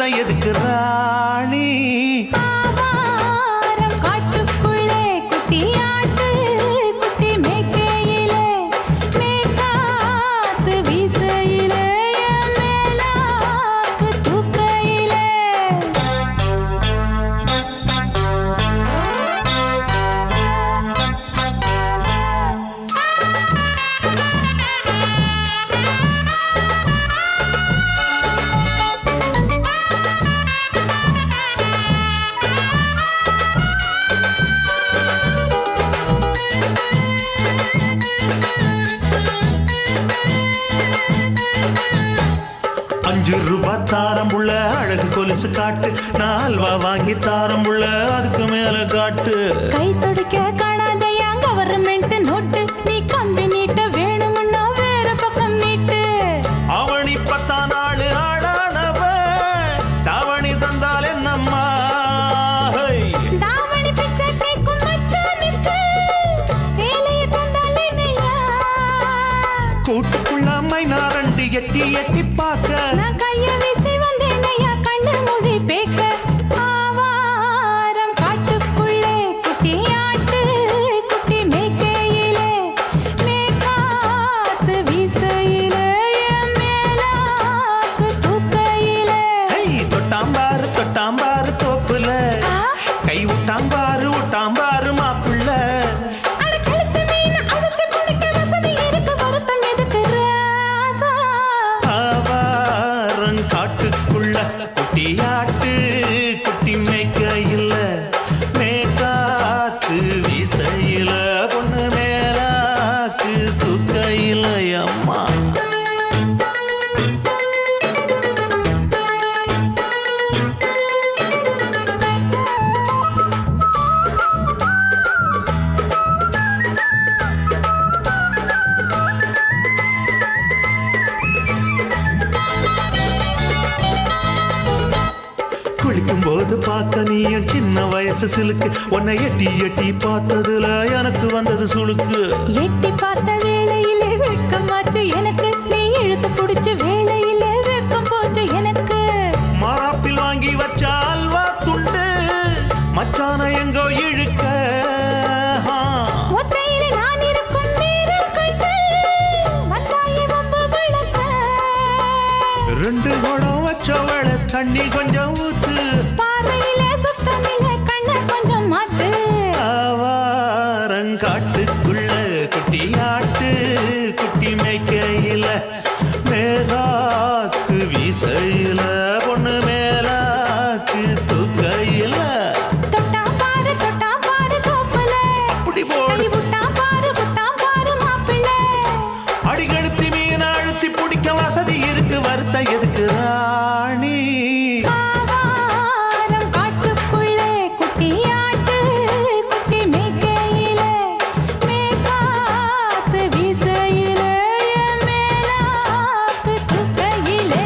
வருத்தம் எதுக்கு ராணி? காட்டுக்குள்ளே குட்டியாட்டு குட்டி மேய்க்கையிலே மேய்காத்து வீசையிலே மேலாக்கு தூக்கையிலே ₹5 தாரம் புள்ள அழகு கொலுசு காட்டு, நான் அல்வா வாங்கி தாரம் புள்ள அதுக்கு மேல காட்டு. கை தொடிக்க காணாதையா கவர்மெண்ட் நோட்டு, நீ கம்பி நீட்ட வேணும்னா வேற பக்கம் நீட்டு. அவனி 10 நாள் ஆளானவ தாவணி தந்தால் என்னம்மா? தாவணி பிச்சை கேக்கும் மச்சானுக்கு சேலையை தந்தால் என்னையா? கூட்டுக்குள்ள மைனாரண்டி எட்டி எட்டி பார்க்க, நான் கைய வீசி வந்தேனையா கண்ணு மொழி பேக்க. ஆவாரம் காட்டுக்குள்ளே குட்டியாட்டு குட்டி மேய்க்கையிலே மேய்காத்து வீசையிலே மேலாக்கு தூக்கையிலே. தொட்டாம்பாரு தோப்புல கை விட்டாம்பாரு மாப்புள்ள. அட கழுத்து மீன் அழுத்து குடிக்க வசதி இருக்கு, வருத்தம் எதுக்கு ராசா? ஆவாரம் காட்டுக்குள்ள குட்டியாட்டு குட்டி மேய்க்கையில மேய்காத்து வீசையில பொண்ணு மேலாக்கு தூக்கையில அம்மா. குளிக்கும் போது பார்த்த நீயும் சின்ன வயசு சிலுக்கு, உன்னை எட்டி எட்டி பார்த்ததுல எனக்கு வந்தது சுளுக்கு. எட்டி பார்த்த வேளையிலே வெக்கம் மாற்று எனக்கு, நீ இழுத்து புடிச்ச வேளையிலே வெக்கம் போச்சு எனக்கு. மாறாப்பில் வாங்கி வச்ச அல்வா துண்டு மச்சான எங்கோ இழுக்க. ஒத்தையிலே நான் இருக்கும் நேரம் கண்டு வந்தாயே வம்பு வளர்க்க. 2 குடம் வச்சவள தண்ணி கொஞ்சம் ஊத்து, பார்வையிலே சுத்தமில்லை கண்ண கொஞ்சம் மாத்து. ஆவாரங்காட்டுக்குள்ள குட்டியாட்டு குட்டி மேய்க்கையில மேலாக்கு வீசையில பொண்ணு மேலாக்கு தூக்கையில. தொட்டாம் பாரு தோப்புல அப்படி போடு கை விட்டாம் பாரு மாப்பிள்ளை. அடிகழுத்தி மீன் அழுத்தி பிடிக்க வசதி இருக்கு, வருத்தம் எதுக்கு ராணி? ஆவாரம் காட்டுக்குள்ளே குட்டியாட்டு குட்டி மேய்க்கையிலே மேய்காத்து வீசையிலே மேலாக்கு தூக்கையிலே.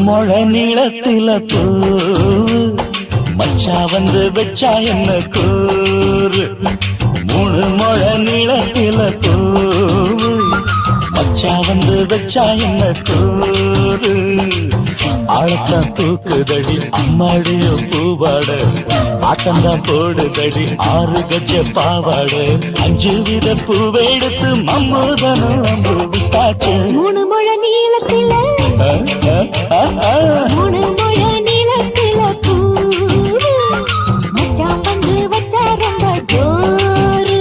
முழ நீளத்தில பூ மச்சா வந்து வச்சா என்ன கூறு. 3 முழ நீளத்தில பூ மச்சா வந்து வச்சா என்ன கூறு. ஆழத்தான் தூக்குதடி அம்மாடிய பூவாட, ஆட்டந்தான் போடுதடி 6 கஜ பாவாட. 5 வித பூவை எடுத்து மம்மூதனும் அம்பு விட்டாச்சு. 3 முழ நீளத்தில 3 முழ நீளத்தில பூ மச்சான் வந்து வச்சா ரொம்ப ஜோரு.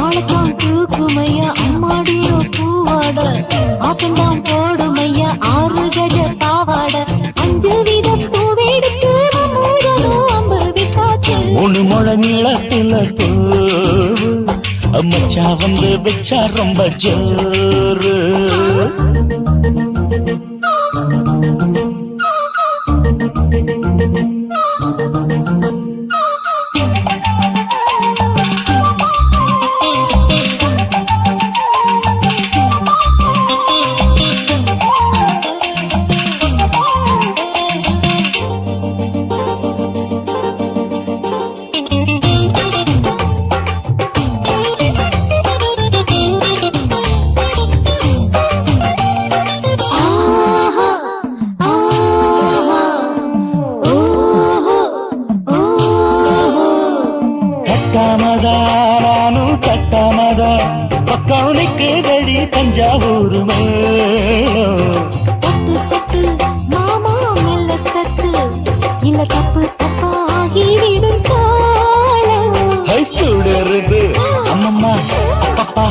ஆளத்தான் தூக்குமையா அம்மாடியோ பூவாட, ஆட்டந்தான் போடுமையா 6 கஜ பாவாட. 5 வித பூவெடுத்து மம்மூதனும் அம்பு விட்டாச்சு. 3 முழ நீளத்தில பூ மச்சா வந்து வச்சா ரொம்ப ஜோரு. கட்டாமதா நானும் கட்டாமதா பக்கம் நிற்குதடி தஞ்சாவூர் மேளம். தட்டு தட்டு மாமா மெல்ல தட்டு இல்ல தப்பு தப்பாகிவிடும் காலம். ஹை சுடருது அம்மம்மா அப்பப்பா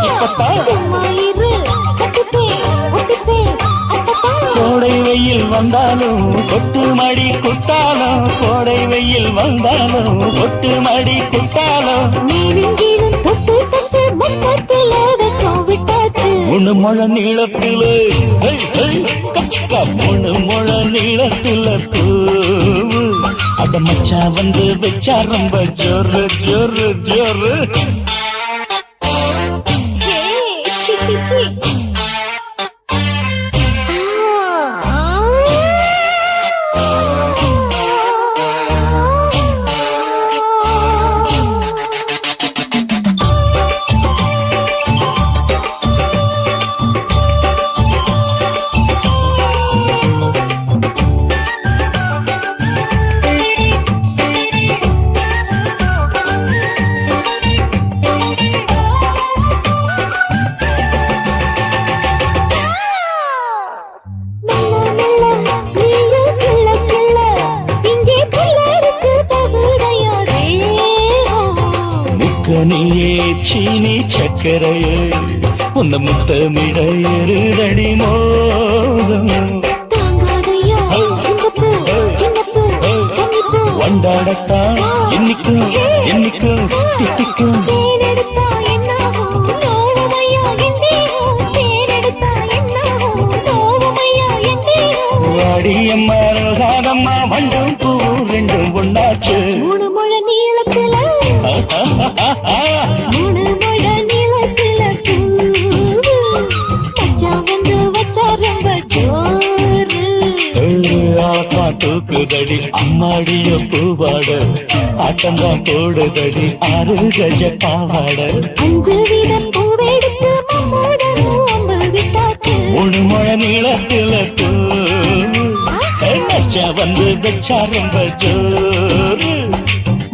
இப்பப்பா. சும்மா இரு கட்டுப்பேன் ஒட்டுப்பேன் அப்பப்பா. கோடை வெயில் வந்தாலும் கொட்டு மடி குட்டாலும், கோடை வெயில் வந்தாலும் கொட்டு மடி குட்டாலும். மேலும் கீழும் தொட்டு தொட்டு மொத்தத்தில் வெக்கம் விட்டாச்சு. முழு முழ நீளத்திலே கச்சக்கா முழு முழ நீளத்தில பூவு. அத மச்சா வந்து வச்சா ரொம்ப ஜோரு ஜோரு ஜோரு. ஹே, சி, சி, சி. முக்கனியே சீனி சக்கரையே உந்த முத்தமிட எருதடி மோகம். தாங்காதையா சிங்கப்பூ சின்னப்பூ கன்னிப்பூ. வண்டாடத்தான் என்னைக்கும் என்னைக்கும் தித்திக்கும். தேனெடுத்தா என்னாகும் நோவுமையா என் தேகம். தேனெடுத்தா என்னாகும் நோவுமையா என் தேகம். வாடியம்மா ரோகாதம்மா வண்டும் பூ ரெண்டும் ஒண்ணாச்சு. மூணு முழ நீளத்துல மூணு முழ நீளத்துல பூவு. மச்சா வந்து வச்சா ரொம்ப ஜோரு. ஆத்தா தூக்குதடி அம்மாடிய பூவாட, ஆட்டம்தான் போடுதடி 6 கஜ பாவாட. 5 வீத பூவெடுத்து மம்மோடனும் அம்பு விட்டாச்சு. மூணு முழ நீளத்தில பூவு. மச்சா வந்து வச்சா ரொம்ப ஜோரு.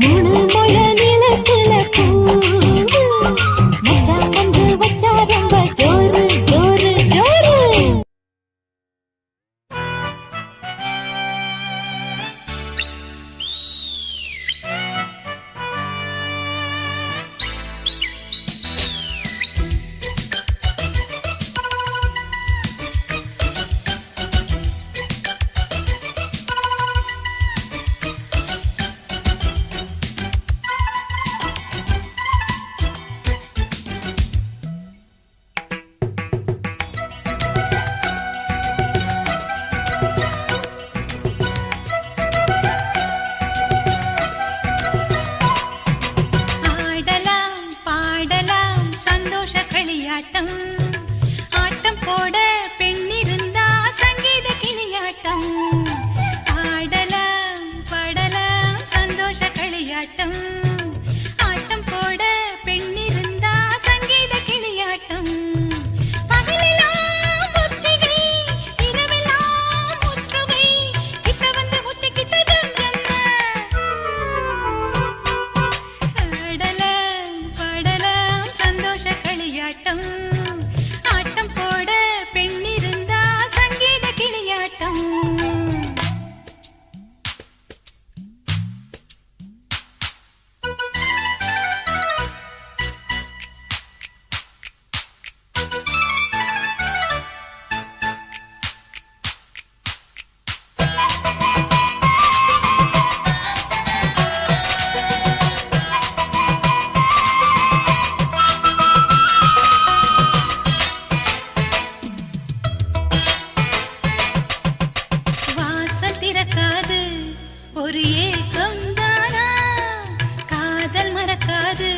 மூணு முழ நீளத்துல பூவு. மச்சா வந்து வச்சா ரொம்ப ஜோரு ஜோரு ஜோரு. ஏக்கம் தானா காதல் மறக்காது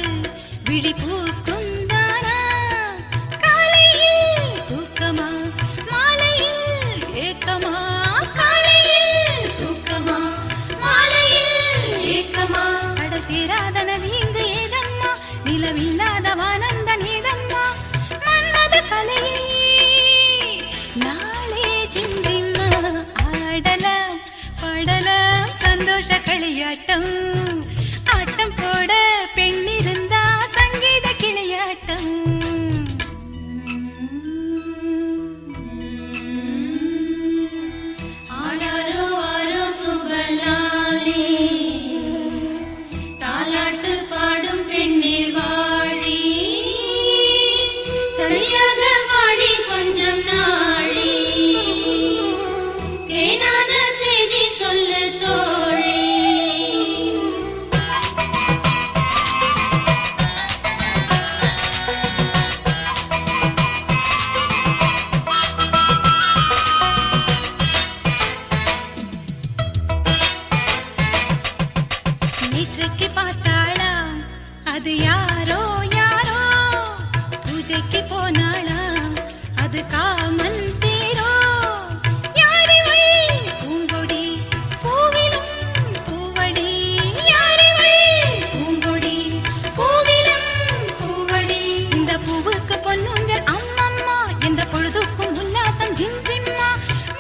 விழி பூக்கும் தானா காலையில் தூக்கமா மாலையில் ஏக்கமா காலையில் தூக்கமா மாலையில் ஏக்கமா கடல் சேராத நதி இங்கு ஏதம்மா நிலவில்லாத வானந்த நீதம்மா மன்மத கலையை நாளே சிந்திம்மா ஆடலாம் பாடலாம் சந்தோஷ களியாட்டம் ஆட்டம் போட பெண்ணிருந்தா சங்கீத கிளியாட்டம் ஆராரோ ஆரோ சுபலாலே தாலாட்டு பாடும் பெண்ணீர் வாழி தனியாக வாடி கொஞ்சம் நாழி தேனான செய்தி சொல்லு தோழி நேற்றைக்கு பார்த்தாளா அது யாரோ யாரோ பூஜைக்கு போனாளா அது காமன் தேரோ யாரிவள் பூங்கொடி பூவிலும் பூவடி யாரிவள் பூங்கொடி பூவிலும் பூவடி இந்த பூவுக்கு பொன்னுஞ்சல் அம்மம்மா எந்த பொழுதுக்கும் உல்லாசம் ஜிம் ஜிம்மா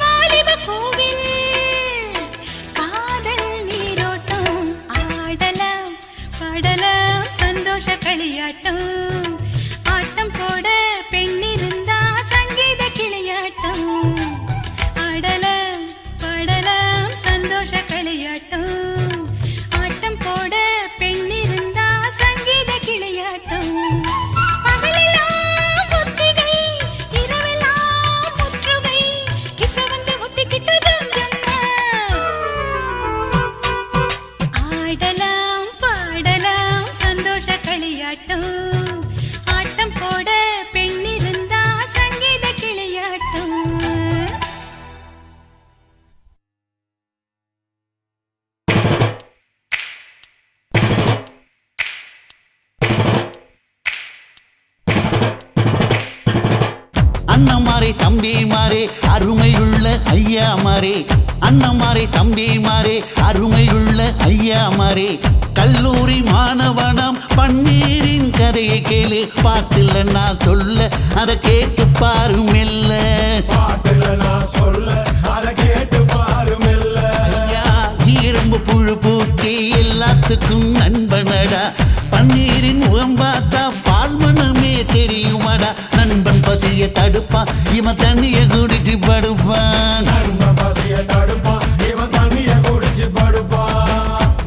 வாலிப கோவில் காதல் நீரோட்டம் ஆடலாம் பாடலாம் சந்தோஷ களியாட்டம் ஆட்டம் போட பெண்ணிருந்தா சங்கீத கிளியாட்டம் ஆடலாம் பாடலாம் சந்தோஷ களியாட்டம் ஆட்டம் போட பெண்ணிருந்தா சங்கீத கிளியாட்டம் பகலெல்லாம் ஒத்திகை இரவெல்லாம் முற்றுகை கிட்ட வந்து ஒத்திக்கிட்டு ஜம்ஜம்மா ஆடலாம் பாடலாம் சந்தோஷ களியாட்டம் ஆட்டம் போட பெண்ணிருந்தா சங்கீத கிளியாட்டம் அண்ணமாரே தம்பிமாரே அருமையுள்ள ஐயாமாரே அண்ணமாரே தம்பிமாரே அருமையுள்ள ஐயாமாரே கல்லூரி மாணவனாம் பன்னீரின் கதையை கேளு பாட்டுல நான் சொல்ல அதை கேட்டு பாரு மெல்ல பாட்டுல நான் சொல்ல அத கேட்டு பாரு மெல்ல ஐயா இரும்பு புழு பூச்சி எல்லாத்துக்கும் நண்பனடா பன்னீரின் முகம் பார்த்தா பால்மனமே தெரியுமாடா நண்பன் பசிய தடுப்பான் இவன் தண்ணிய குடிச்சு படுப்பான் நண்ப பசிய தடுப்பான் இவன் தண்ணிய குடிச்சு படுப்பான்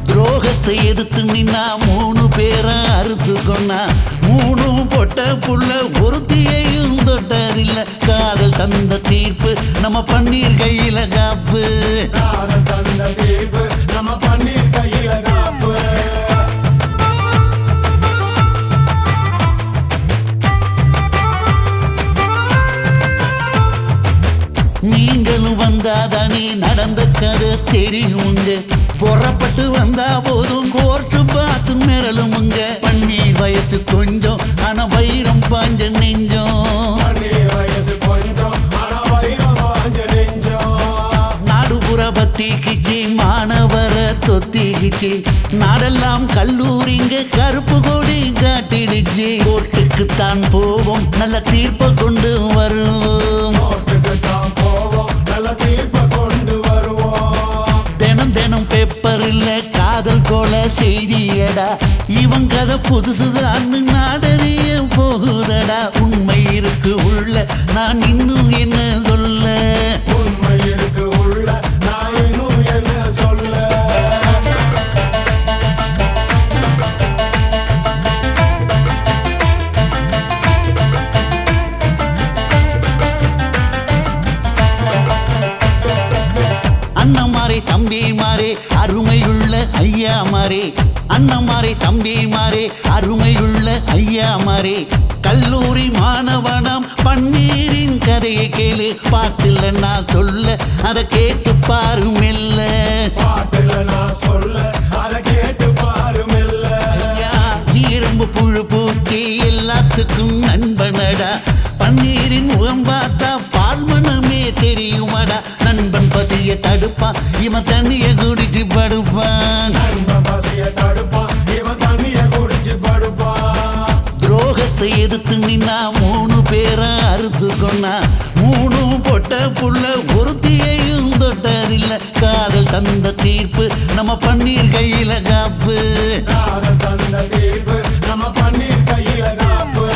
துரோகத்தை எதிர்த்து நின்னா 3 பேரை அறுத்து கொண்டா 3 பொட்ட புள்ள ஒருத்தியையும் தொட்டதில்ல காதல் தந்த தீர்ப்பு நம்ம பன்னீர் கையில காப்பு காதல் தந்த தீர்ப்பு நம்ம பன்னீர் கையில காப்பு நீங்களும் வந்தாதானே நடந்த கதை தெரியுங்க புறப்பட்டு வந்தா போதும் கோர்ட்டு பார்த்து மிரளுமுங்க பன்னீர் வயசு கொஞ்சம் ஆனா வைரம் பாஞ்ச நெஞ்சம் பன்னீர் வயசு கொஞ்சம் ஆனா வைரம் வாஞ்ச நெஞ்சம் நாடுபுற பத்திக்கிச்சு மாணவர தொத்திக்கிச்சு நாடெல்லாம் கல்லூரிங்க கருப்பு கொடி காட்டிடுச்சு கோர்ட்டுக்குத்தான் போவோம் நல்ல தீர்ப்பை கொண்டு வருவோம் கோர்ட்டுக்கு தான் போவோம் நல்ல தீர்ப்பை கொண்டு வருவோம் தினம் தினம் பேப்பர்ல காதல் கொலை செய்தியடா இவன் கதை புதுசுதான் நாடறிய போகுதடா உண்மை இருக்கு உள்ள நான் இன்னும் என்ன சொல்ல உண்மை இருக்கு உள்ள நான் இன்னும் என்ன சொல்ல அண்ணமாரே தம்பிமாரே அருமை அருமையுள்ள ஐயா மாரே அண்ணமாரே தம்பி மாரே அருமையுள்ள ஐயா மாரே கல்லூரி மாணவனாம் பன்னீரின் கதையை கேளு பாட்டுல நான் சொல்ல அதை கேட்டு பாரு மெல்ல பாட்டுல நான் சொல்ல அதை கேட்டு பாரு மெல்ல ஐயா, இரும்பு புழு பூக்கி எல்லாத்துக்கும் நண்பனடா பன்னீரின் முகம் பார்த்தா பால்மனமே தெரியுமாடா நண்பன் பசிய தடுப்பான் இவன் தண்ணிய குடிச்சு படுப்பான் நண்பன் பசிய தடுப்பான் இவன் தண்ணிய குடிச்சு படுப்பான் துரோகத்தை எதிர்த்து நின்னா 3 பேரை அறுத்து கொன்னா 3 பொட்ட புள்ள ஒருத்தியையும் தொட்டதில்ல காதல் தந்த தீர்ப்பு நம்ம பன்னீர் கையில காப்பு காதல் தந்த தீர்ப்பு நம்ம பன்னீர் கையில காப்பு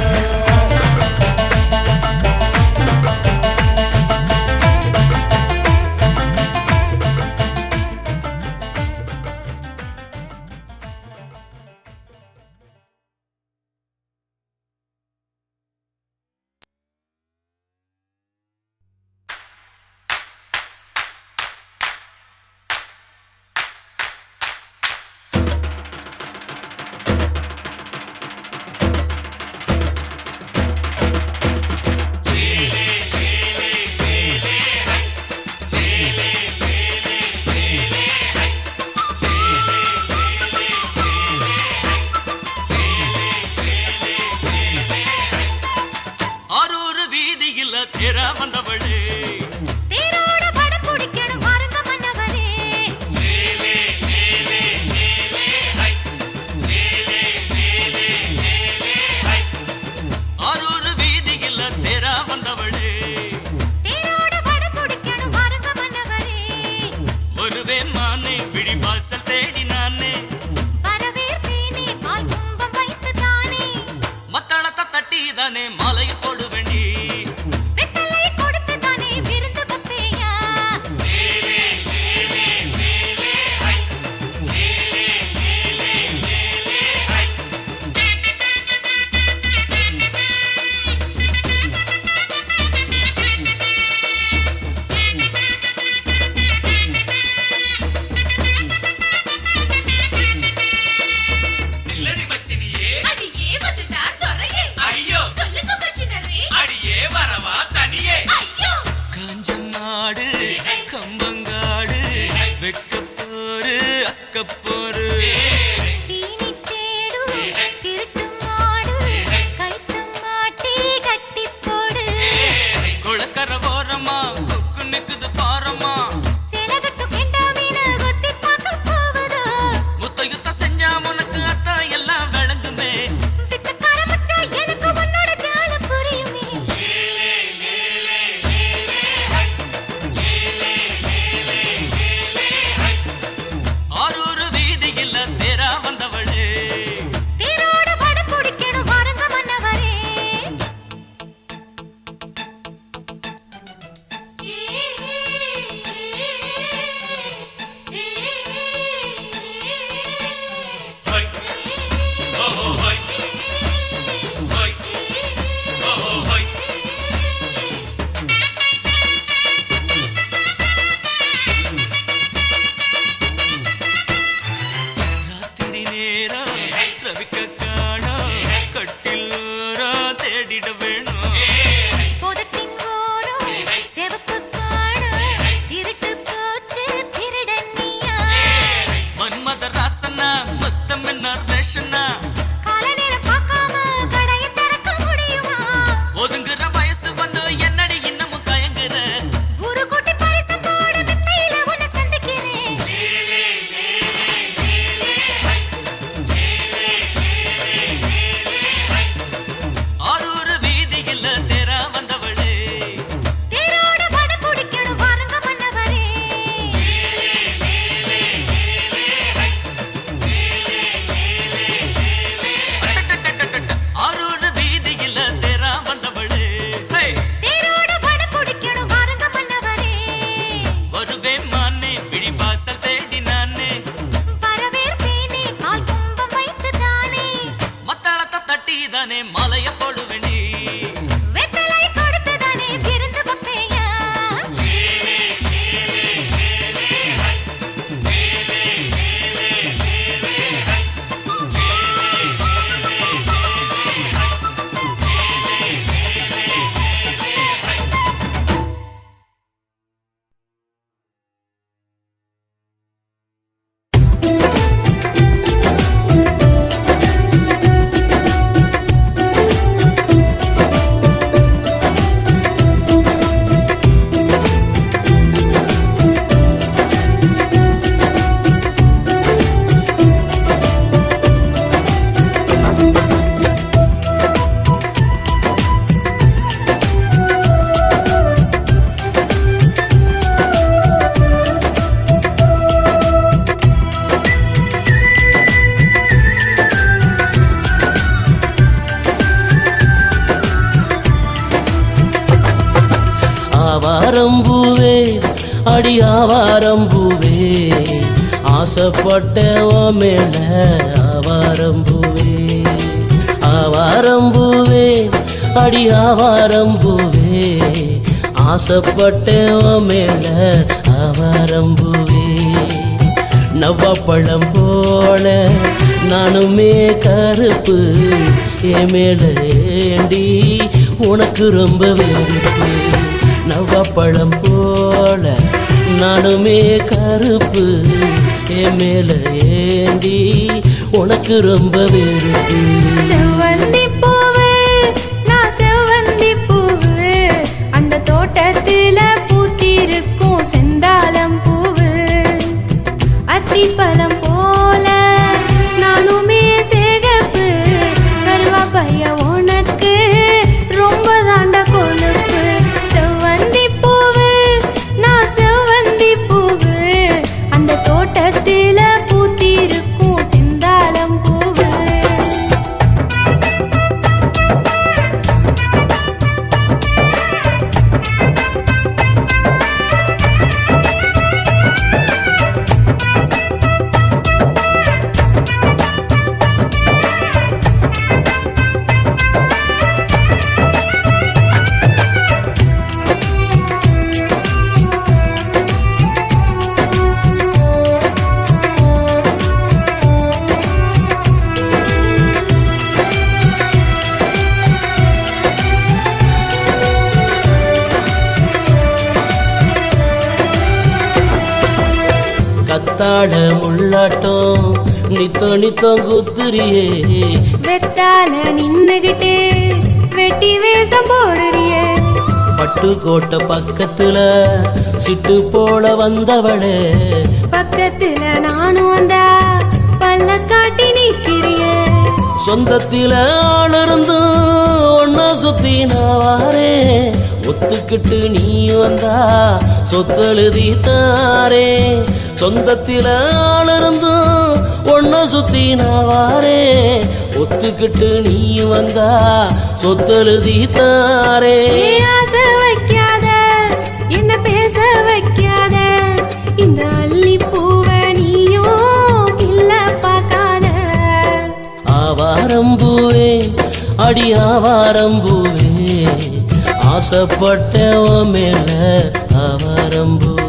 அடியாவாரம்பூவே ஆசைப்பட்டவோ மேல ஆவாரம்பூவே ஆவாரம்பூவே அடியாவாரம்பூவே ஆசைப்பட்டவோ மேல ஆவாரம்பூவே நவ்வப்பழம் போல நானுமே கருப்பு என் மேல ஏண்டி உனக்கு ரொம்ப வெறுப்பு நவ்வப்பழம் போல நானுமே கருப்பு என் மேல ஏண்டி உனக்கு ரொம்ப வெறுப்பு செவ்வந்தி பூவு நான் செவ்வந்தி பூவு அந்த தோட்டத்துல பூத்திருக்கும் செந்தாளம் பூவு அத்திப்பழம் போல நானுமே சேகப்பு கருவாப்பைய உனக்கு ரொம்ப தாண்ட கொழுப்பு செவ்வந்தி பூவு நான் செவ்வந்தி பூவு அந்த தோட்டத்துல பூத்திருக்கும் செந்தாளம் பூவு கத்தாழ முள்ளாட்டம் நித்தம் குத்துரியே வெத்தால நின்னுகிட்டு வெட்டி வேஷம் போடுறியே பட்டுக்கோட்டை பக்கத்துல சிட்டு போல வந்தவளே பக்கத்துல நானும் வந்தா பல்ல காட்டி நிக்கிறியே சொந்தத்தில ஆளிருந்து ஒன்ன சுத்தி நான் வாரேன் ஒத்துக்கிட்டு நீ வந்தா சொத்தெழுதி தாரே சொந்தத்தில ஆளிருந்து ஒன்ன சுத்தி நான் வாரேன் ஒத்துக்கிட்டு நீ வந்தா சொத்தெழுதி தாரே ஆசை வைக்காத என்ன பேச வைக்காத இந்த அள்ளி பூவை நீயும் கிள்ள பார்க்காத ஆவாரம்பூவே அடி ஆவாரம்பூவே ஆசைப்பட்டவ மேல ஆவாரம்பூவே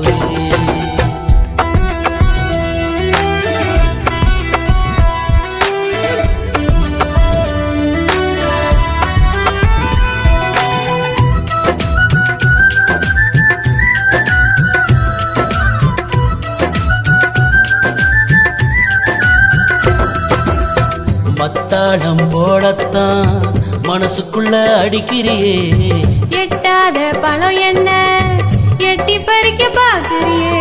மத்தாடம் போடத்தான் மனசுக்குள்ள அடிக்கிறியே எட்டாத பழம் என்ன எட்டி பறிக்க பாக்குறியே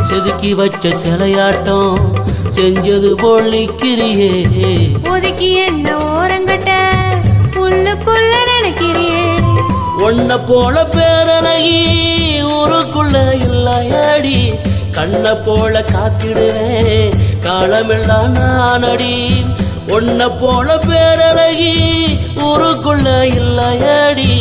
செதுக்கி வச்ச சிலையாட்டம் செஞ்சது போல் நிக்கிறியே ஒதுக்கி என்ன ஓரங்கட்ட உள்ளுக்குள்ள நினைக்கிறியே ஒன்ன போல பேரழகி ஊருக்குள்ள இல்லையாடி கண்ண போல காத்திடுவேன் காலமெல்லாம் நானடி ஒன்ன போல பேரழகி ஊருக்குள்ள இல்லையாடி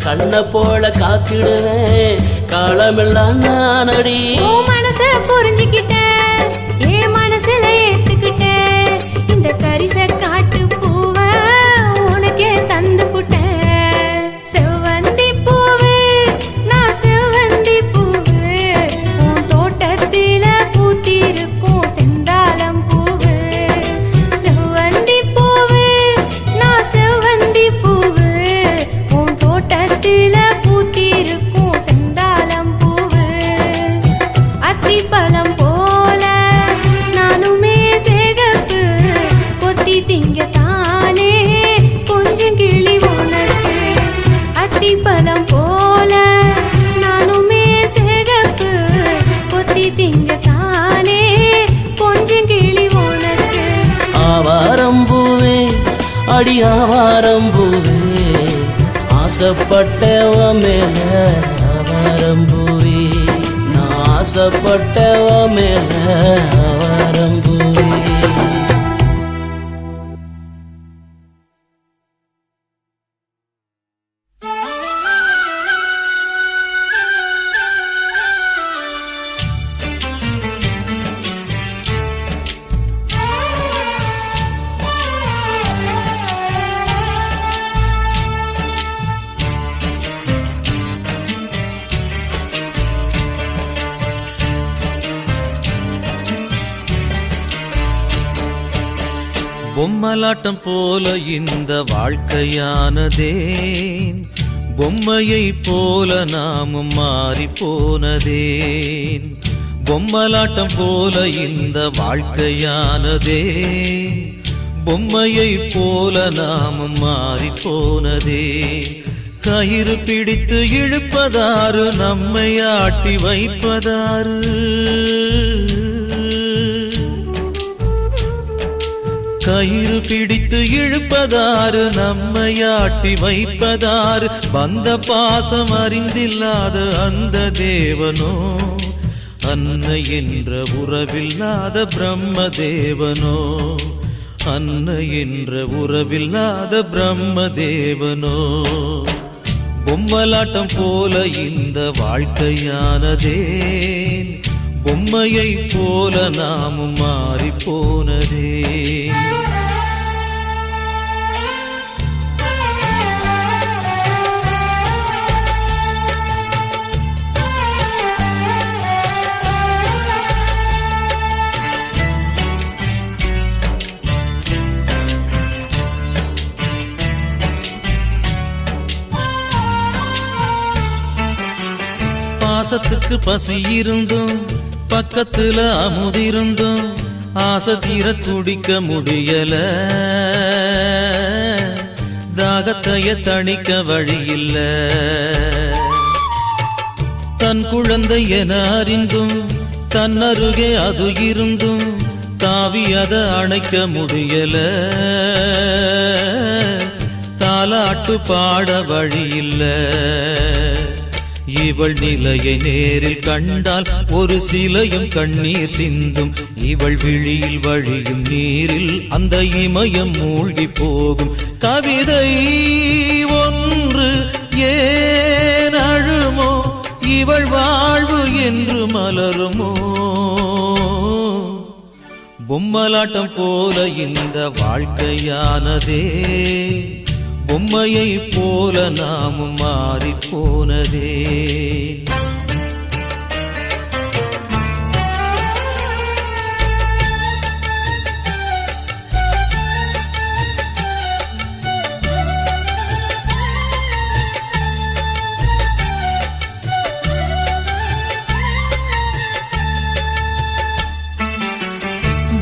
கண்ண போல காத்திடுவேன் காலமெல்லாம் நானடி உன் மனச புரிஞ்சுக்கிட்டேன் என் மனசுல ஏத்துக்கிட்டேன் இந்த கரிச காட்டு பூவ உனக்கே தந்து புட்டேன் செவ்வந்தி பூவு நான் செவ்வந்தி பூவு உன் தோட்டத்தில பூத்திருக்கும் செந்தாளம் பூவு செவ்வந்தி பூவு நான் செவ்வந்தி பூவு உன் தோட்டத்தில பூத்திருக்கும் செந்தாளம் பூவு அத்திப்பழம் போல நானுமே சேகப்பு கொத்தி திங்கத்தானே கொஞ்சம் கிளி உனக்கு அத்திப்பழம் போல நானுமே சேகப்பு கொத்தி திங்கத்தானே கொஞ்சம் கிளி உனக்கு ஆவாரம்பூவே அடி ஆவாரம்பூவே ஆசைப்பட்டவ மேல ஆவாரம்பூவே நான் ஆசைப்பட்டவ மேல ஆவாரம்பூவே பொம்மலாட்டம் போல இந்த வாழ்க்கையானதேன், பொம்மையை போல நாமும் மாறி போனதேன். பொம்மலாட்டம் போல இந்த வாழ்க்கையானதேன், பொம்மையை போல நாமும் மாறி போனதே. கயிறு பிடித்து இழுப்பதாரு, நம்மை ஆட்டி வைப்பதாரு. கயிறு பிடித்து இழுப்பதாரு, நம்மை ஆட்டி வைப்பதாரு. வந்த பாசம் அறிந்தில்லாத அந்த தேவனோ, அன்னை என்ற உறவில்லாத பிரம்ம தேவனோ, அன்னை என்ற உறவில்லாத பிரம்ம தேவனோ. பொம்மலாட்டம் போல இந்த வாழ்க்கையானதேன், பொம்மையை போல நாமும் மாறி போனதே. பாசத்துக்கு பசி இருந்தும் பக்கத்துல அமுதிருந்தும் ஆசை தீர குடிக்க முடியல, தாகத்தைய தணிக்க வழியில்ல. தன் குழந்தை என அறிந்தும் தன்னருகே அது இருந்தும் தாவி அதை அணைக்க முடியல, தாலாட்டு பாட வழியில்ல. இவள் நிலையை நேரில் கண்டால் ஒரு சிலையும் கண்ணீர் சிந்தும். இவள் விழியில் வழியும் நீரில் அந்த இமயம் மூழ்கி போகும். கவிதை ஒன்று ஏன் அழுமோ, இவள் வாழ்வு என்று மலருமோ. பொம்மலாட்டம் போல இந்த வாழ்க்கையானதே, பொம்மையை போல நாமும் மாறி போனதே.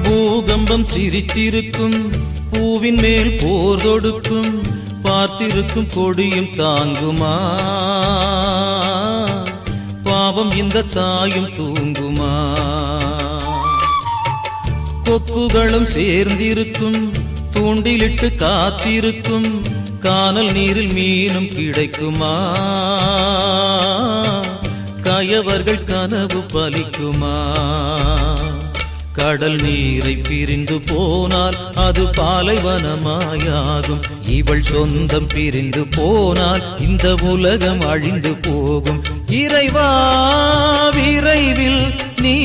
பூகம்பம் சிரித்திருக்கும், பூவின் மேல் போர் தொடுக்கும், பார்த்திருக்கும் கொடியும் தாங்குமா. பாவம் இந்த தாயும் தூங்குமா. கொக்குகளும் சேர்ந்திருக்கும், தூண்டிலிட்டு காத்திருக்கும், கானல் நீரில் மீனும் கிடைக்குமா. கயவர்கள் கனவு பலிக்குமா. கடல் நீரை பிரிந்து போனால் அது பாலைவனமாயாகும். இவள் சொந்தம் பிரிந்து போனால் இந்த உலகம் அழிந்து போகும். இறைவா விரைவில் நீ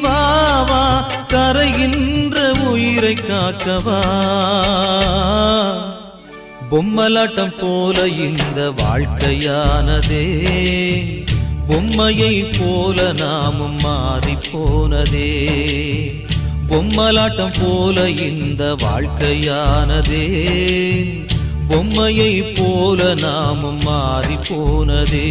வா வா, கரைகின்ற உயிரை காக்கவா. பொம்மலாட்டம் போல இந்த வாழ்க்கையானதே, பொம்மையை போல நாமும் மாறி போனதே. பொம்மலாட்டம் போல இந்த வாழ்க்கையானதே, பொம்மையை போல நாமும் மாறி போனதே.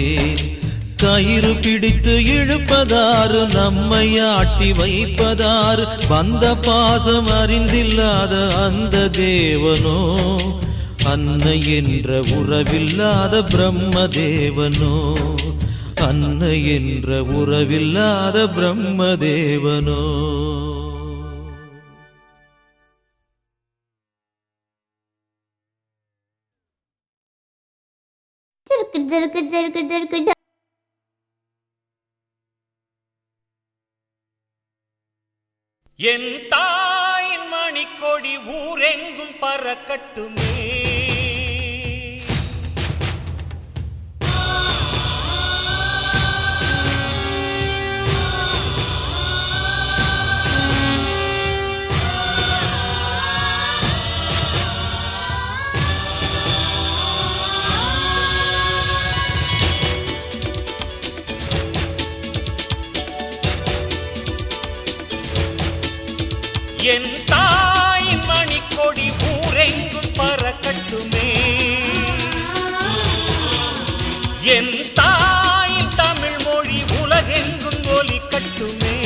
கயிறு பிடித்து இழுப்பதாரு, நம்மை ஆட்டி வைப்பதாரு. வந்த பாசம் அறிந்தில்லாத அந்த தேவனோ, அன்னை என்ற உறவில்லாத பிரம்ம தேவனோ, அன்னை என்ற உறவில்லாத பிரம்ம தேவனோ. என் தாயின் மணிக்கொடி ஊரெங்கும் பறக்கட்டுமே. என் தாயின் மணி மணிக்கொடி ஊரெங்கும் பறக்கட்டுமே என் தாயின் தமிழ் மொழி உலகெங்கும் ஒலிக்கட்டுமே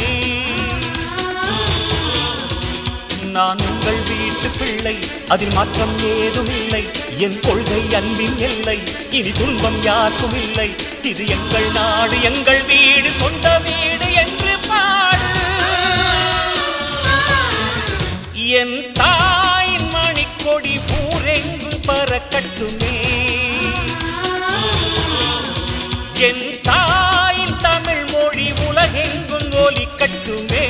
நான் உங்கள் வீட்டு பிள்ளை அதில் மாற்றம் ஏதும் இல்லை என் கொள்கை அன்பின் எல்லை இனி துன்பம் யாருக்கும் இல்லை இது எங்கள் நாடு எங்கள் வீடு சொந்த வீடு என்று பாடு என் தாயின் மணிக்கொடி ஊரெங்கும் பறக்கட்டுமே என் தாயின் தமிழ் மொழி உலகெங்கும் ஒலிக்கட்டுமே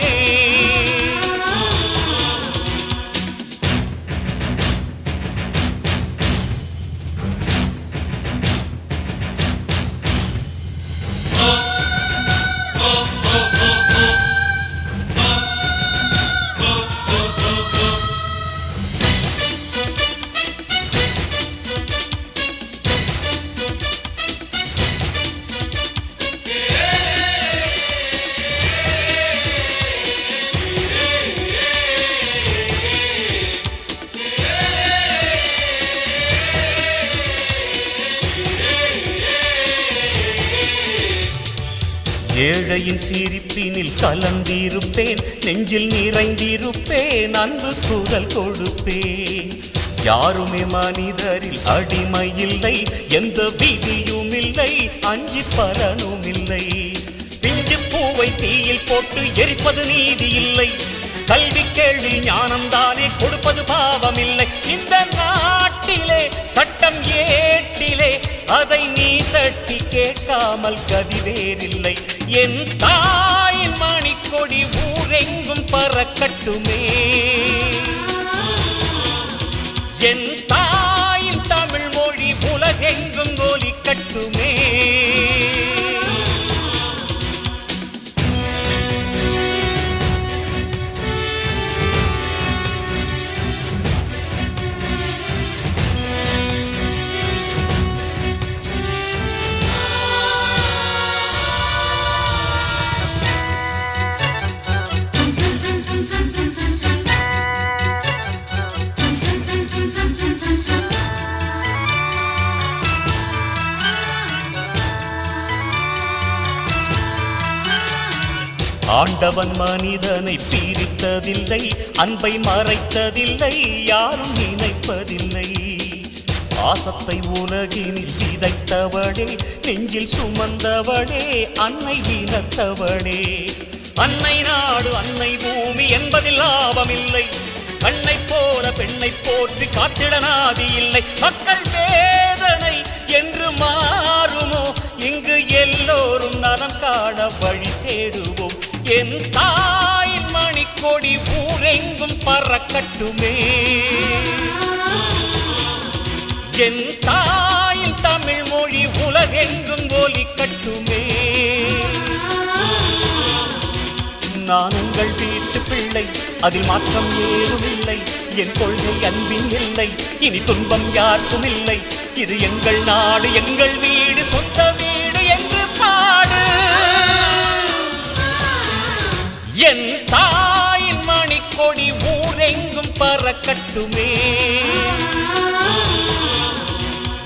ஏழையின் சிரிப்பினில் கலந்திருப்பேன் நெஞ்சில் நிறைந்திருப்பேன் அன்பு கூதல் கொடுப்பேன் யாருமே மனிதரில் அடிமை இல்லை எந்த விதியும் இல்லை அஞ்சி பலனும் இல்லை பிஞ்சு பூவை தீயில் போட்டு எரிப்பது நீதி இல்லை கல்வி கேள்வி ஞானம் தானே கொடுப்பது பாவம் இல்லை இந்த நாட்டிலே சட்டம் ஏட்டிலே அதை நீ தட்டி கேட்காமல் கதி வேறில்லை என் தாயின் மணிக்கொடி ஊரெங்கும் பறக்கட்டுமே என் தாயின் தமிழ் மொழி உலகெங்கும் ஒலிக்கட்டுமே ஆண்டவன் மனிதனை பிரித்ததில்லை அன்பை மறைத்ததில்லை யாரும் நினைப்பதில்லை பாசத்தை உலகினில் விதைத்தவளே நெஞ்சில் சுமந்தவளே அன்னை இனத்தவளே அன்னை நாடு அன்னை பூமி என்பதில் லாபமில்லை கண்ணை போல பெண்ணை போற்றி காத்திட நாதி இல்லை மக்கள் வேதனை என்று மாறுமோ இங்கு எல்லோரும் நலம் காண வழி தேடுவோம் என் தாயின் மணிக்கொடி ஊரெங்கும் பறக்கட்டுமே என் தாயின் தமிழ் மொழி உலகெங்கும் ஒலிக்கட்டுமே நான் உங்கள் வீட்டு பிள்ளை அதில் மாற்றம் ஏதும் இல்லை என் கொள்கை அன்பின் இல்லை இனி துன்பம் யாருக்கும் இல்லை இது எங்கள் நாடு எங்கள் வீடு சொந்த வீடு என்று பாடு என் தாயின் மணிக்கொடி ஊரெங்கும் பறக்கட்டுமே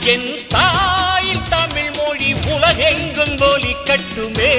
என் தாயின் தமிழ் மொழி உலகெங்கும் ஒலிக்கட்டுமே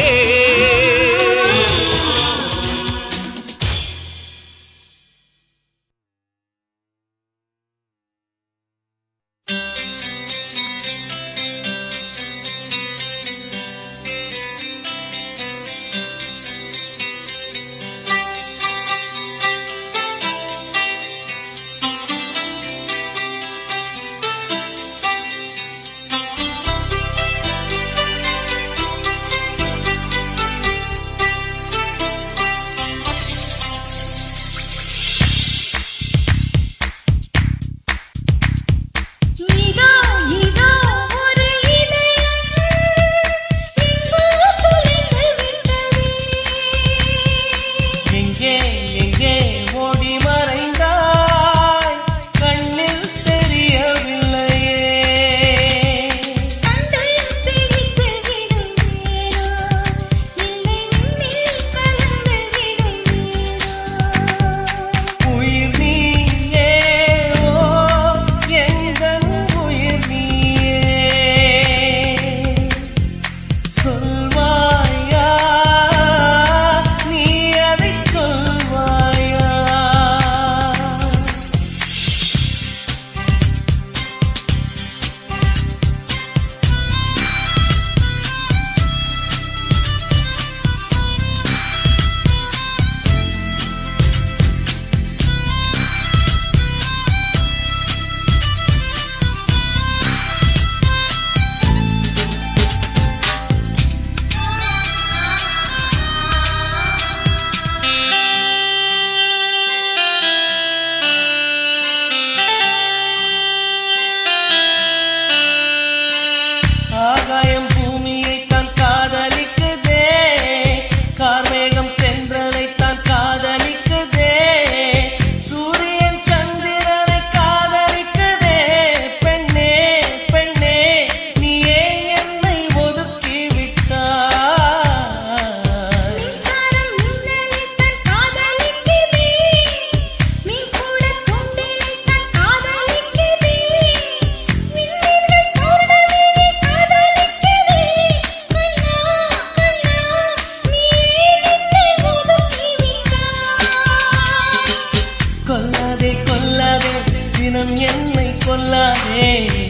தினம் என்னை கொல்லாதே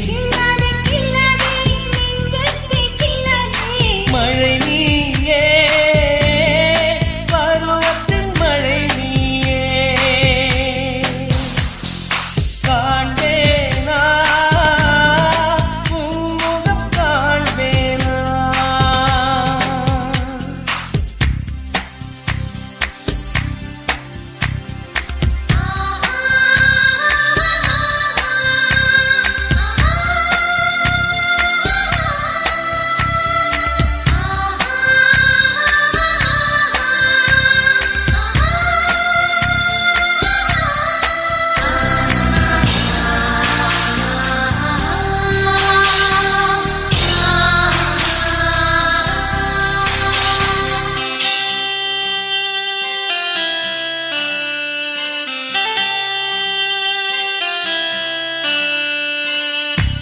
கில்லாதே கில்லாதே நெஞ்சத்தை கில்லாதே மழை நீயே பருவத்தின் மழை நீயே காண்பேனா உன்முகம் காண்பேனா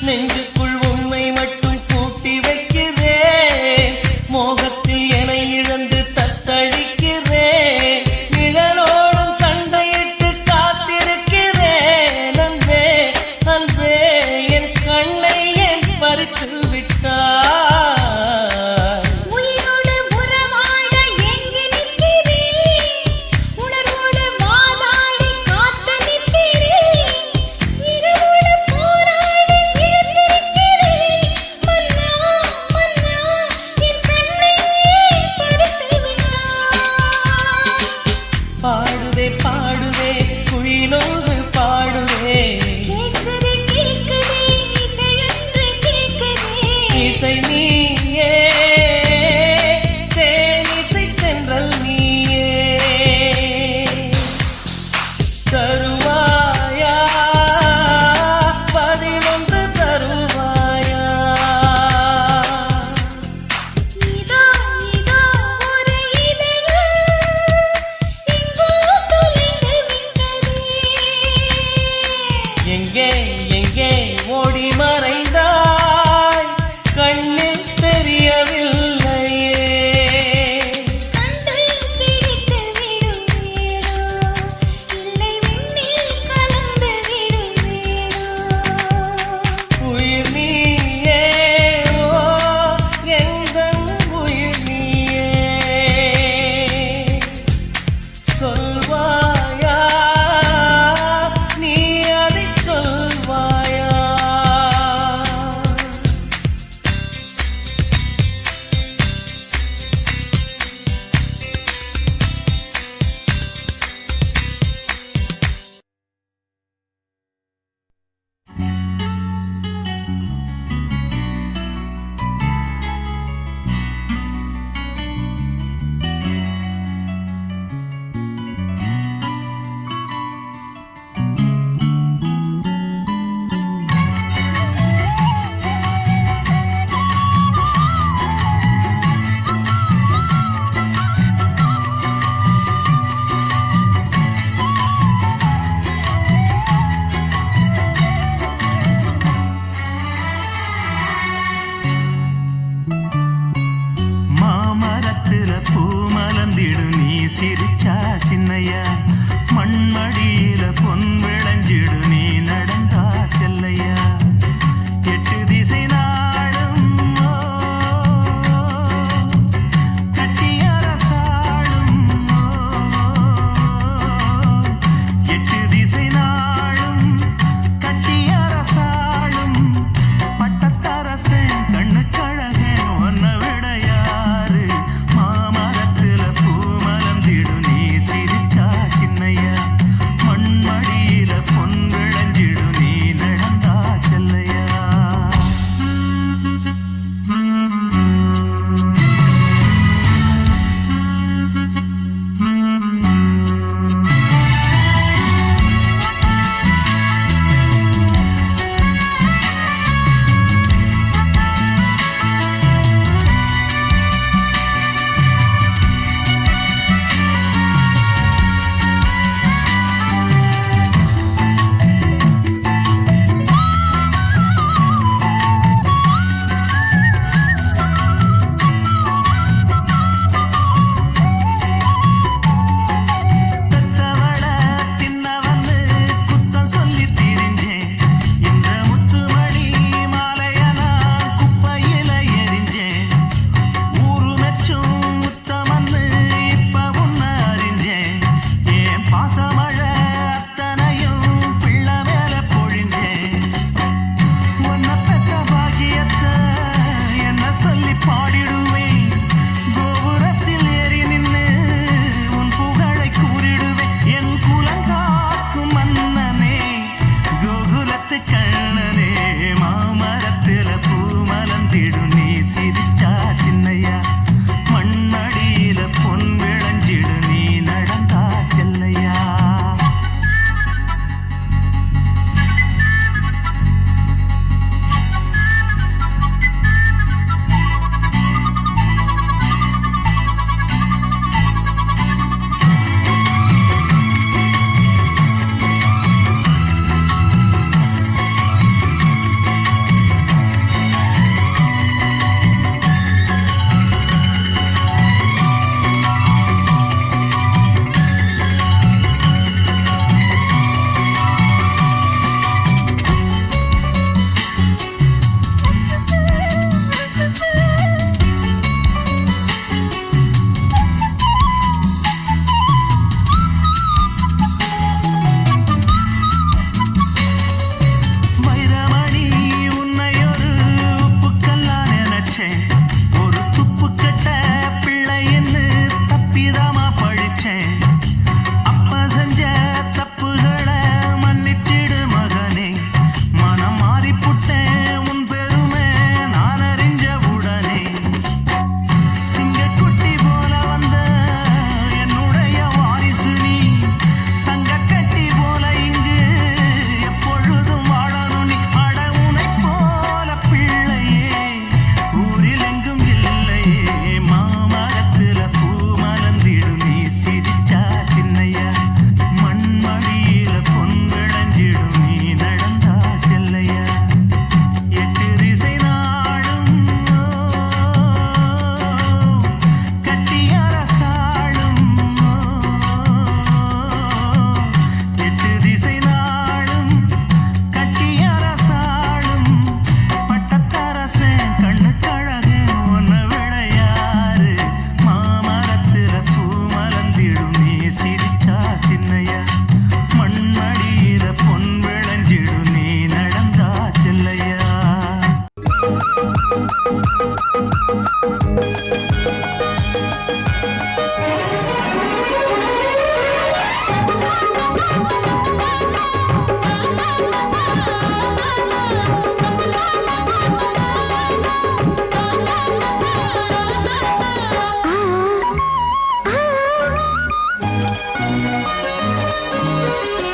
நெஞ்சுக்குள் உண்மை மட்டும் கூட்டி வைக்கிறேன் மோகத்தில் என இழந்து தத்தளிக்கிறேன் நிழலோடும் சண்டையிட்டு காத்திருக்கிறேன் அன்பே அன்பே என் கண்ணை ஏன் பறித்து விட்டாய் உயிரோடு உறவாட ஏங்கி நிற்கிறேன் உணர்வோடு வாதாடி காத்து நிற்கிறேன் இருளோடு போராடி இழுத்திருக்கிறேன்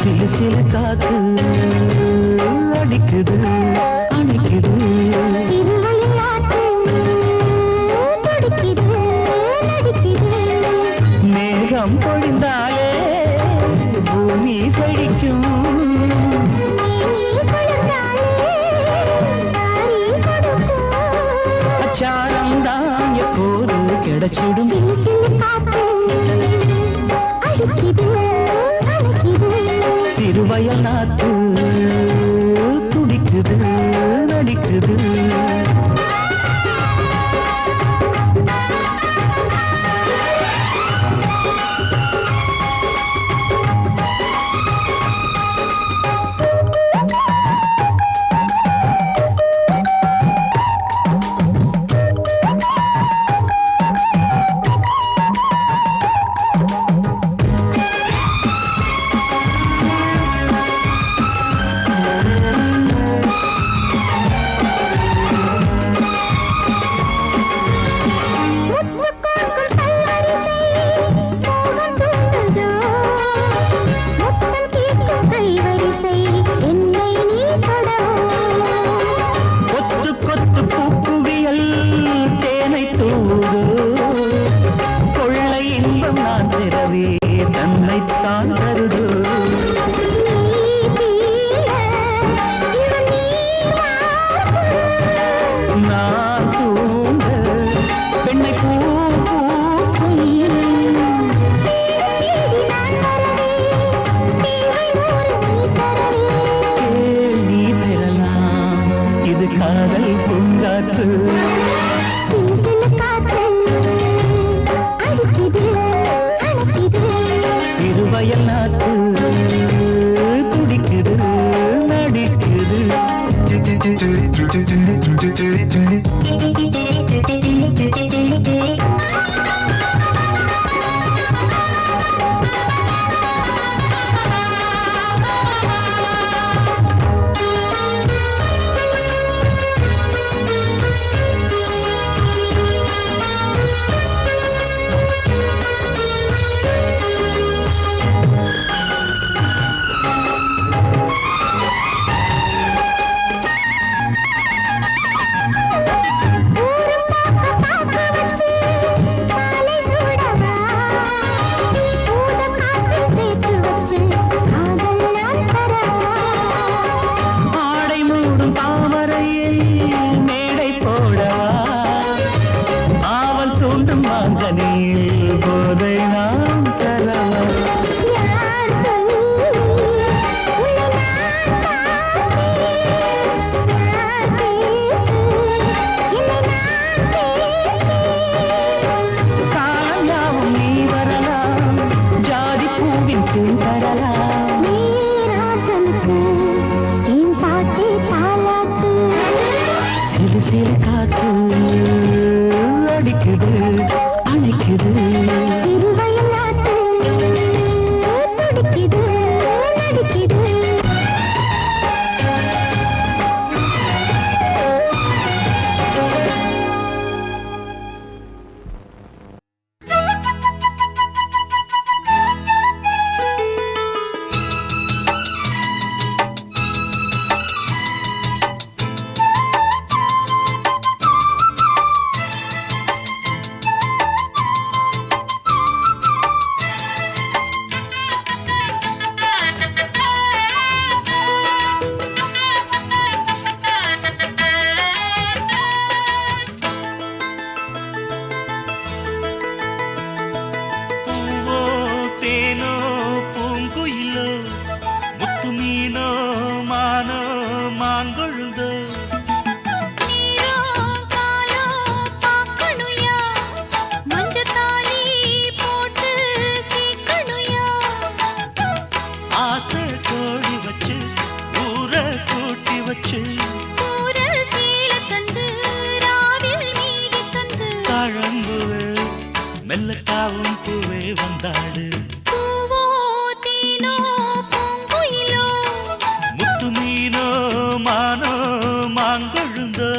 சிலு சிலு காத்து அடிக்குது அணைக்குது சிறுவையாட்டு துடிக்குது நடிக்குது மேகம் பொழிந்தாலே பூமி செழிக்கும் அச்சாரம் தான் எப்போது கிடைச்சிடும் சிறுவயல் நாத்து துடிக்குது நடிக்குது தன்னைத்தான் தருது நான் தூங்க பெண்ணை பூ பூக்கும் கேள்வி பெறலாம் இது காதல் பூங்காற்று சிறுவயல் நாட்டு துடிக்குது நடிக்குது போதை நாம் தரலாம் காயாவும் நீ வரலாம் ஜாதி பூவின் தேன் தரலாம் சிறு சிறு காத்து அடிக்குது அணைக்குது சிறுவயல் நாட்டு துடிக்குது நடிக்குது மெல்லத்தாவும் பூவே வந்தாடு முத்து மீனோ மானோ மாங்கொழுந்தோ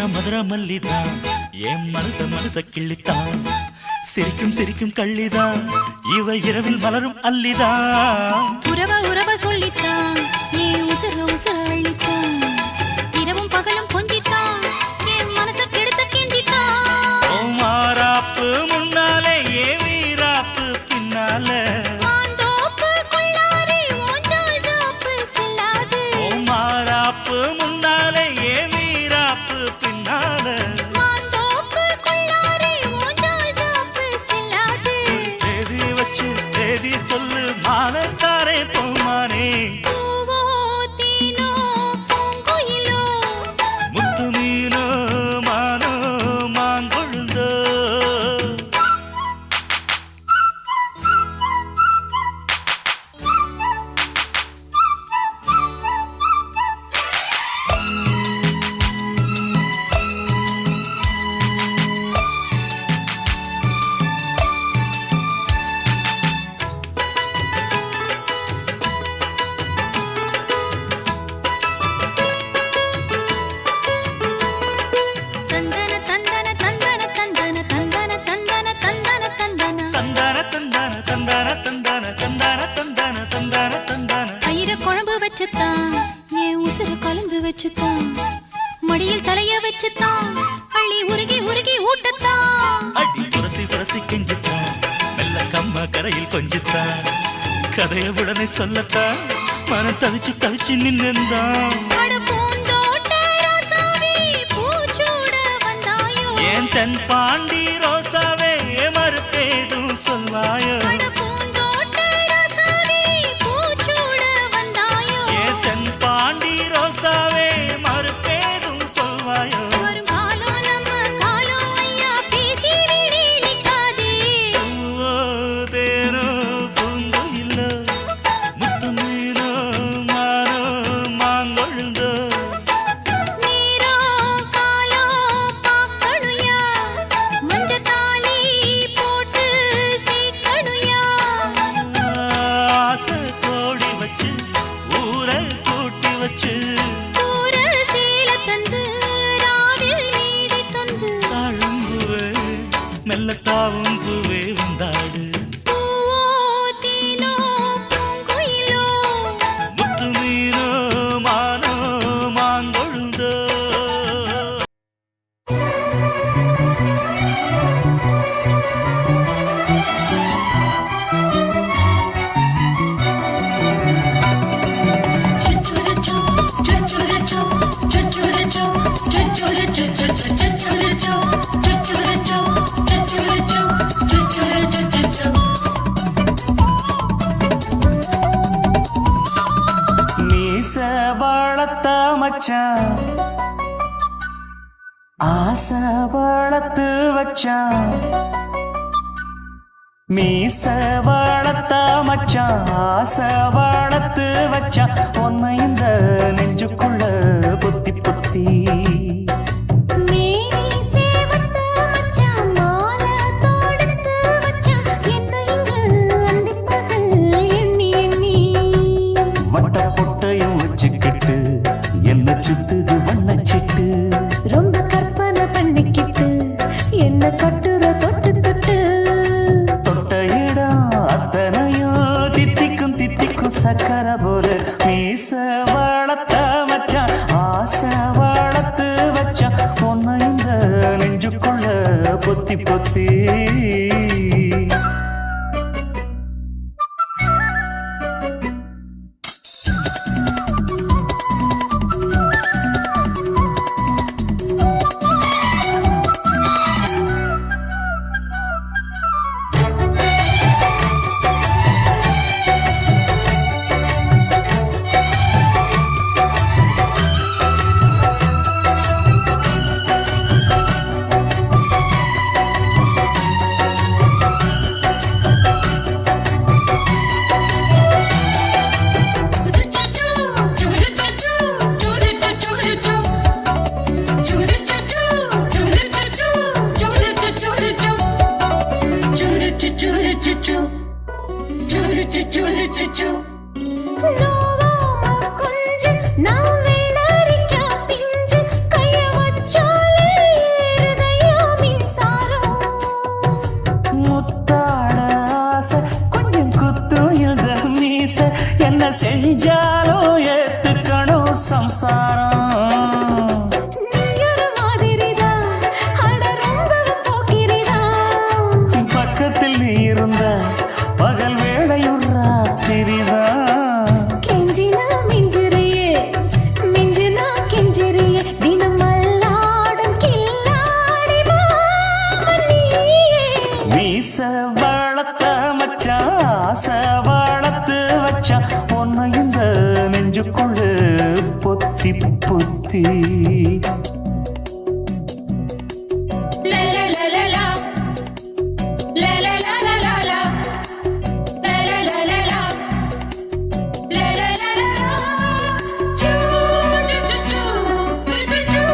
மதுர மல்லிதான் என் மனச கிள்ளித்தான் சிரிக்கும் சிரிக்கும் கள்ளிதான் இவ இரவில் மலரும் அல்லிதான் உறவ சொல்லித்தான் ஏன் உசுர அள்ளித்தான் இரவும் பகலும் கொஞ்சித்தான் என் மனச கெடுத்த கிண்டித்தான் மாறாப்பு முன்னாலே ஏ வீராப்பு பின்னால மாறாப்பு முன்னாலே ஏ வீராப்பு பின்னால சேதி சொல்லு மானத்தாரே போமானே முத்து மீனோ மானோ மாங்கொழுந்தோ என் உசுர கலந்து வச்சுத்தான் மடியில் தலைய வச்சுத்தான் அள்ளி உருகி ஊட்டத்தான் அடி புரசி கெஞ்சித்தான் மெல்ல கம்மா கரையில் கொஞ்சித்தான் கதைய உடனே சொல்லத்தான் மனம் தவிச்சு நின்னுந்தான் ஏன் தென் பாண்டி ரோசாவே மறுப்பேதும் சொல்வாயோ பாண்டி ரோசாவே மறுப்பேதும் சொல்வாயோ தேனோ பூங்குயிலோ முத்து மீனோ மானோ மாங்கொழுந்தோ ஆசை கோடி வச்சு ஊரை கூட்டி வச்சு தாழும்புவே மெல்லத்தாவும் பூவே வந்தாடு முத்து மீனோ மானோ மாங்கொழுந்தோ வளர்த்த மச்சான் ஆசை வளர்த்து வச்சான் மீச வளர்த்த மச்சான் ஆசை வளர்த்து வச்சான் உன்னை இந்த நெஞ்சுக்குள்ள பொத்தி பொத்தி என்ன சுத்துது வண்ணச்சிட்டு ரொம்ப கற்பனை பண்ணிக்கிட்டு என்ன கட்டுற தொட்டு தொட்ட இடம் அத்தனையோ தித்திக்கும் சக்கர போல மீச வளர்த்த வச்சான் ஆசை வளர்த்து வச்சான் உன்னை இந்த நெஞ்சுக்குள்ள பொத்தி பொத்தி நான் வேணாரிக்கா பிஞ்சு கைய வச்சோல செஞ்சாலும் ஏத்துக்கணும் சம்சாரம். நீயொரு மாதிரிதான், அட ரொம்பவும் போக்கிரிதான். பக்கத்தில் நீ இருந்த பகல் வேளையும் ராத்திரிதான். கெஞ்சினா மிஞ்சிறியே, மிஞ்சினா கெஞ்சிறியே, தினம் மல்லாடும் கில்லாடி மாமன் நீயே. மீச வளர்த்த மச்சான் ஆசை வளர்த்து வச்சான் உன்னை இந்த நெஞ்சுக்குள்ள பொத்தி பொத்தி. La la la la la. La la la la la la. La la la la la. La la la la la. Choo choo choo choo choo choo.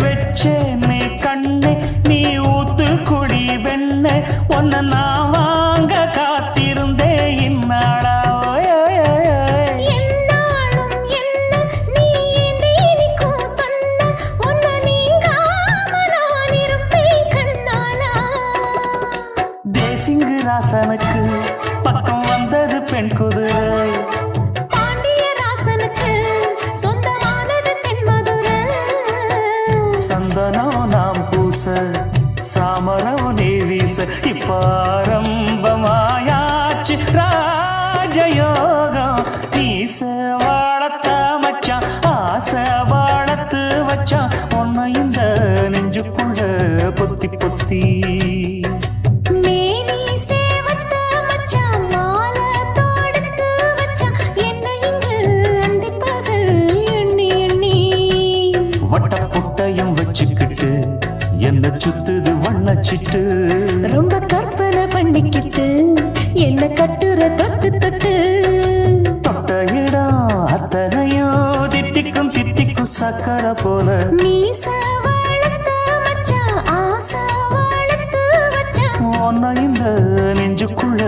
வச்சே நீ கண்ணே நீ ஊத்து குடி வெண்ணே உன்னை நான் வாங்க காத்திருந்தே இந்நாளா. ஓய், ஓய், ஓய், ஓய். என்னாலும் என்ன நீ நீனிக்கும் பண்ண, உன்னை நீங்காம நான் இருப்பேன் கண்ணாலா. தேசிங்கு ராசனுக்கு பக்கம் வந்தது பெண் குதிரை. பாண்டிய ராசனுக்கு சொந்தமானது தென்மதுரை. சந்தனம் நாம் பூச சாமரம் நீ வீச இப்ப ஆரம்பமாயாச்சு ராஜயோகம். ஈச வாழத்த மச்சான் ஆசை வாழத்து வச்சான் உன்னை இந்த நெஞ்சுக்குள்ள பொத்தி பொத்தி. மேனி சேவத்த மச்சான் மாலை தொடுத்து வச்சான் என்னை இங்கு அண்டிப்பகல் எண்ணி எண்ணி. வட்ட புட்டையும் வச்சுக்கிட்டு என்ன சுத்துது வண்ணச்சிட்டு. ரொம்ப கற்பனை பண்ணிக்கிட்டு என்ன கட்டுற தொட்டு தொட்டு. தொட்ட இடம் அத்தனையும் தித்திக்கும் தித்திக்கும் சக்கரை போல. மீச வளர்த்த மச்சான் ஆசை வளர்த்து வச்சான் உன்னை இந்த நெஞ்சுக்குள்ள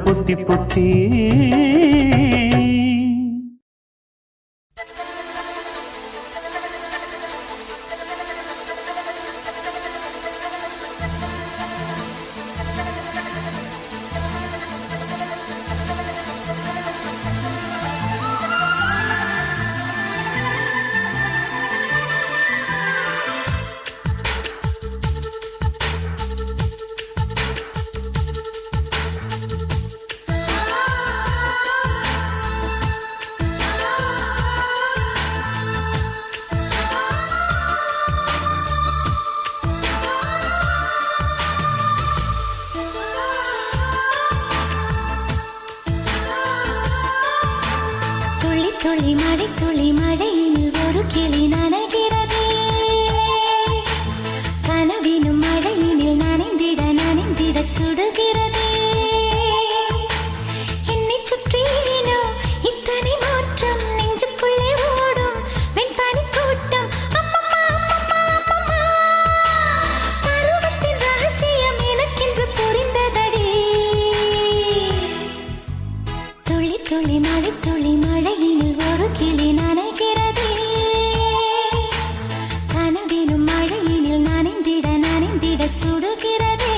பொத்தி பொத்தி. துளி துளி மழை துளி மழையில் ஒரு கிளி நனைகிறதே. கனவினும் மழையினில் நனைந்திட நனைந்திட சுடுகிறதே. என்னை சுற்றினோ இத்தனை மாற்றம் நெஞ்சுக்குள்ளே ஓடும் வெண்பனி கூட்டம். அம்மம்மா அம்மம்மா அம்மம்மா பருவத்தின் ரகசியம் எனக்கென்று புரிந்ததடி. துளி துளி மழை துளி மழையினில் ஒரு கிளி நனைகிறதே. கனவினும் மழையினில் நனைந்திட நனைந்திட சுடுகிறதே.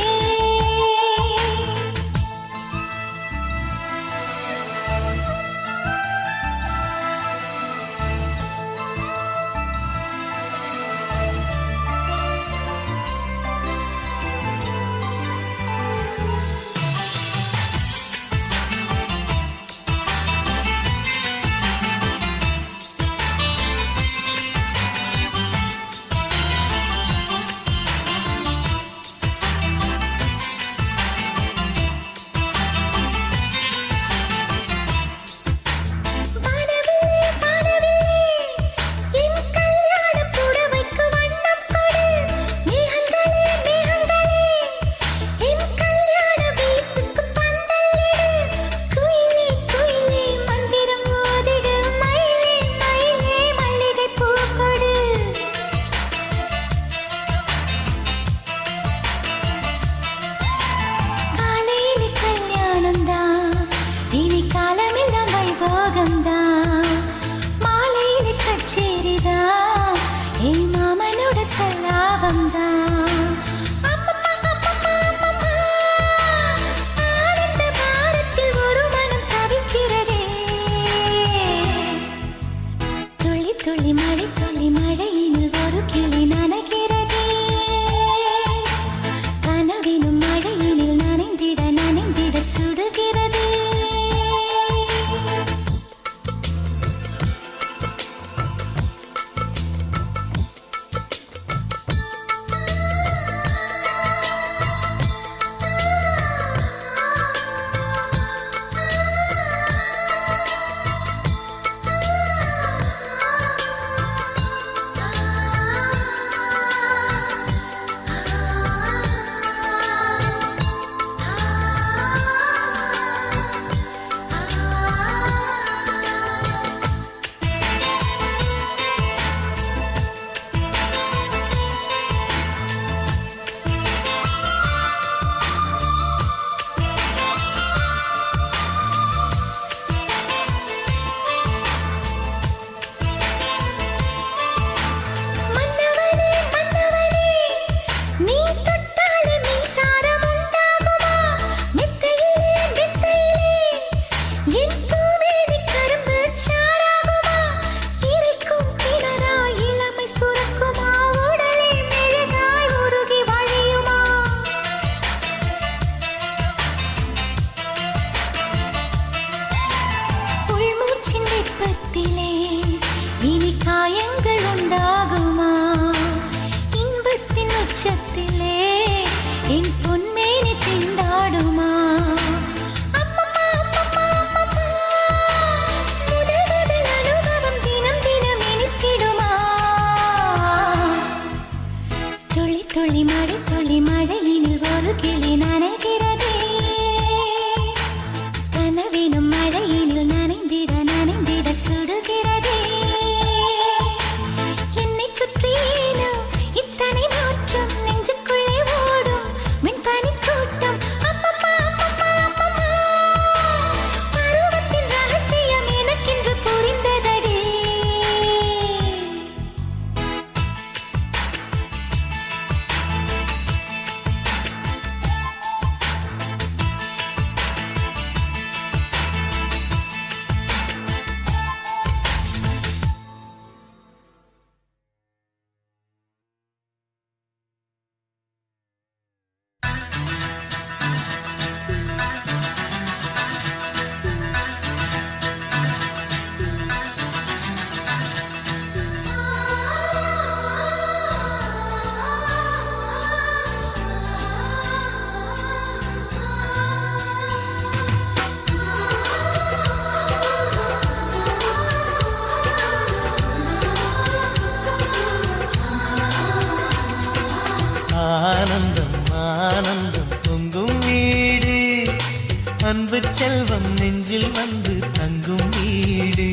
செல்வம் நெஞ்சில் வந்து தங்கும் வீடு.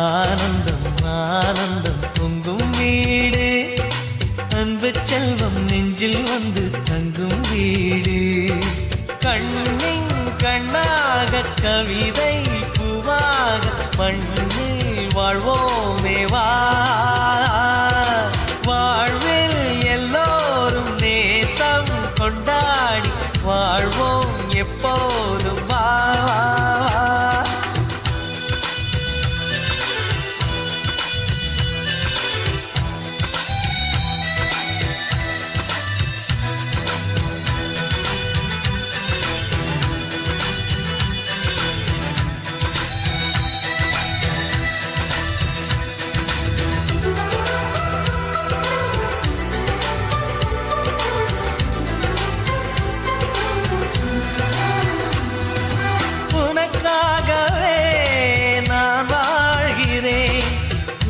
ஆனந்தம் ஆனந்தம் பொங்கும் வீடு. அன்பு செல்வம் நெஞ்சில் வந்து தங்கும் வீடு. கண்ணின் கண்ணாக கவிதை பூவாக மண்ணில் வாழ்வோமே வா. வாழ்வில் எல்லோரும் நேசம் கொண்டாடி வாழ்வோம் எப்போதும் வா.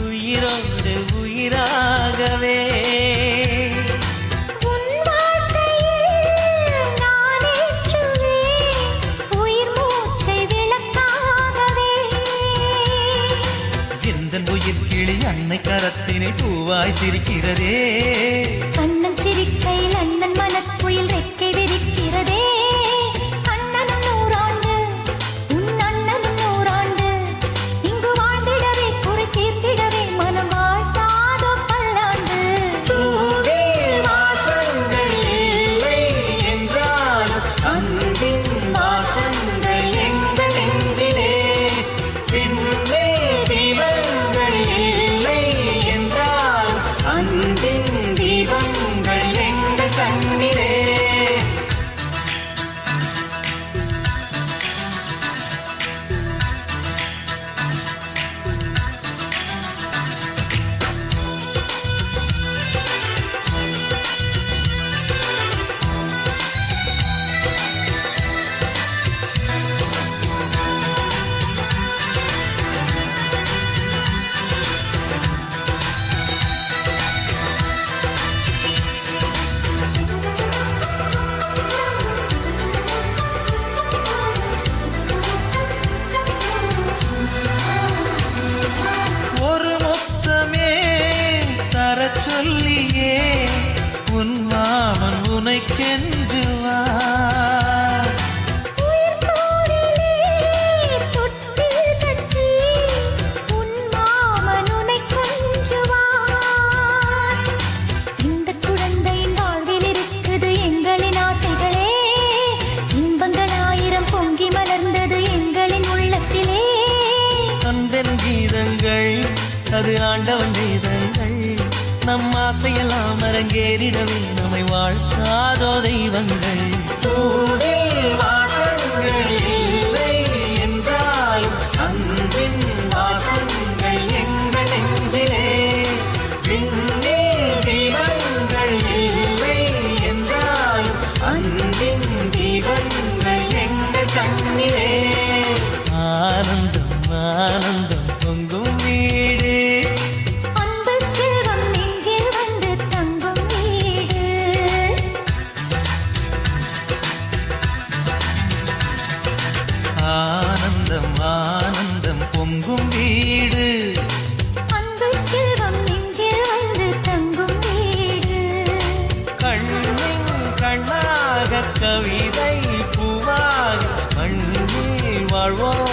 உயிரோடு உயிராகவே உன் வாழ்க்கையில் நான் ஏற்றுவேன் உயிர் மூச்சை விளக்காகவே. எந்த உயிர் கிளி அன்னை கரத்தினை பூவாய் சிரிக்கிறதே. கண்ணன் சிரிக்கையில் அண்ணன் மனக்குயில் ரெக்கை விரிக்கிறதே. அண்ணனும் நூறாண்டு உன் அண்ணனும் நூறாண்டு இங்கு வாழ்ந்திடவே குறை தீர்த்திடவே மனம் வாழ்த்தாதோ பல்லாண்டு. பூவில் வாசங்கள் இல்லை என்றாலும் அன்பின் வாசங்கள் எங்கள் நெஞ்சிலே. விண்ணில் தீபங்கள் இல்லை என்றாலும் அன்பின் தீபங்கள் எங்கள் கண்ணிலே. ஒரு முத்தமே தரச் சொல்லியே உன் மாமன் உனை கெஞ்சுவார். உயிர் போரிலே தொட்டில் கட்டி உன் மாமன் உன்னை கொஞ்சுவார். இந்த குழந்தையின் வாழ்வில் இருக்குது எங்களின் ஆசைகளே. இன்பங்கள் ஆயிரம் பொங்கி மலர்ந்தது எங்களின் உள்ளத்திலே. அன்பென் கீதங்கள் அது ஆண்டவன் கீதங்கள். நம் ஆசையெல்லாம் அரங்கேறிடவே நம்மை வாழ்த்தாதோ தெய்வங்கள். பூவில் வாசங்கள் இல்லை என்றாலும் அன்பின் வாசங்கள் எங்கள் நெஞ்சிலே. விண்ணில் தீபங்கள் இல்லை என்றாலும் அன்பின் தீபங்கள் எங்கள் கண்ணிலே. ஆனந்தம் ஆனந்தம் பொங்கும் வீடு. அன்பு செல்வம் நெஞ்சில் வந்து தங்கும் வீடு. ஆனந்தம் ஆனந்தம் பொங்கும் வீடு. அன்பு செல்வம் நெஞ்சில் வந்து தங்கும் வீடு. கண்ணின் கண்ணாக கவிதை பூவாக மண்ணில் வாழ்வோம்